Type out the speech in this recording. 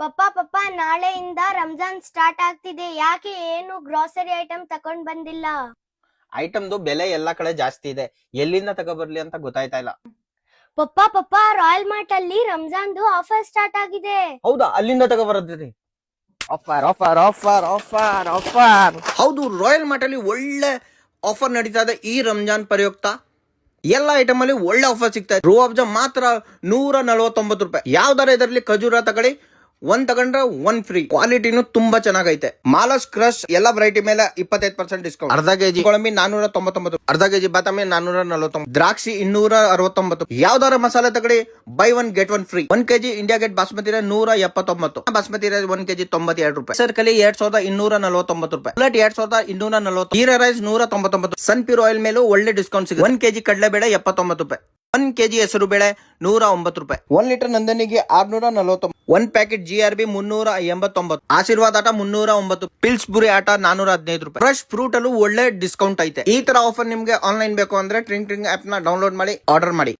ಪಪ್ಪ ನಾಳೆಯಿಂದ ರಂಜಾನ್ ಸ್ಟಾರ್ಟ್ ಆಗ್ತಿದೆ, ಯಾಕೆ ಏನು ಗ್ರೋಸರಿ ಐಟಮ್ ತಕೊಂಡ್ ಬಂದಿಲ್ಲ? ಐಟಮ್ದು ಬೆಲೆ ಎಲ್ಲಾ ಕಡೆ ಜಾಸ್ತಿ ಇದೆ, ಎಲ್ಲಿಂದ ತಗೊಬರ್ಲಿ ಅಂತ ಗೊತ್ತಾಯ್ತಾ ಇಲ್ಲ. ಪಪ್ಪ ರಾಯಲ್ ಮಾರ್ಟ್ ಅಲ್ಲಿ ರಂಜಾನ್ದು ಆಫರ್ ಸ್ಟಾರ್ಟ್ ಆಗಿದೆ. ಹೌದಾ, ಅಲ್ಲಿಂದ ತಗೊಬರದ್ರಿ. Offer offer offer offer offer. ಹೌದು, ರಾಯಲ್ ಮಾರ್ಟ್ ಅಲ್ಲಿ ಒಳ್ಳೆ ಆಫರ್ ನಡೀತಾ ಇದೆ ಈ ರಂಜಾನ್ ಪ್ರಯುಕ್ತ. ಎಲ್ಲ ಐಟಮ್ ಅಲ್ಲಿ ಒಳ್ಳೆ ಆಫರ್ ಸಿಗ್ತಾ ಇದೆ. ರೂಹ್ ಅಫ್ಜಾ ಮಾತ್ರ 149 ರೂಪಾಯಿ. ಯಾವ್ದಾರ ಇದರಲ್ಲಿ ಖಜೂರ ತಗೊಳ್ಳಿ, ಒಂದ್ ತಗೊಂಡ್ರೆ ಒಂದ್ ಫ್ರೀ. ಕ್ವಾಲಿಟಿನೂ ತುಂಬಾ ಚೆನ್ನಾಗೈತೆ. ಮಾಲಸ್ ಕ್ರಶ್ ಎಲ್ಲ ವೆರೈಟಿ ಮೇಲೆ 25% ಡಿಸ್ಕೌಂಟ್. ಅರ್ಧ ಕೆಜಿ ಗೋಡಂಬಿ 499, ಅರ್ಧ ಕೆಜಿ ಬಾದಾಮಿ 449, ದ್ರಾಕ್ಷಿ 269. ಯಾವ್ದಾರ ಮಸಾಲೆ ತಗೊಳ್ಳಿ, buy one get one free. 1 KG India Gate basmati rice 179, basmati rice 1 KG 92 ರೂಪಾಯಿ. ಸರ್ಕಲಿ 2249 ರೂಪಾಯಿ. Bullet 2240, jeera rice 199. Sun pure oil ಮೇಲೂ ಒಳ್ಳೆ ಡಿಸ್ಕೌಂಟ್ ಸಿಗುತ್ತೆ. 1 ಕೆಜಿ ಕಡಲೆಬೇಳೆ 79 ರೂಪಾಯಿ. 1 ಕೆಜಿ ಹೆಸರು ಬೇಳೆ 109 ರೂಪಾಯಿ. 1 ಲೀಟರ್ ನಂದನಿಗೆ 649. 1 packet GRB 389. ಆಶೀರ್ವಾದ ಆಟ 309. ಪಿಲ್ಸ್ ಬುರಿ ಆಟ 415 ರೂಪಾಯಿ. ಫ್ರೆಶ್ ಫ್ರೂಟ್ ಅಲ್ಲೂ ಒಳ್ಳೆ ಡಿಸ್ಕೌಂಟ್ ಐತೆ. ಈ ತರ ಆಫರ್ ನಿಮ್ಗೆ ಆನ್ಲೈನ್ ಬೇಕು ಅಂದ್ರೆ ಟ್ರಿಂಗ್ ಆಪ್ ನ ಡೌನ್ಲೋಡ್ ಮಾಡಿ ಆರ್ಡರ್ ಮಾಡಿ.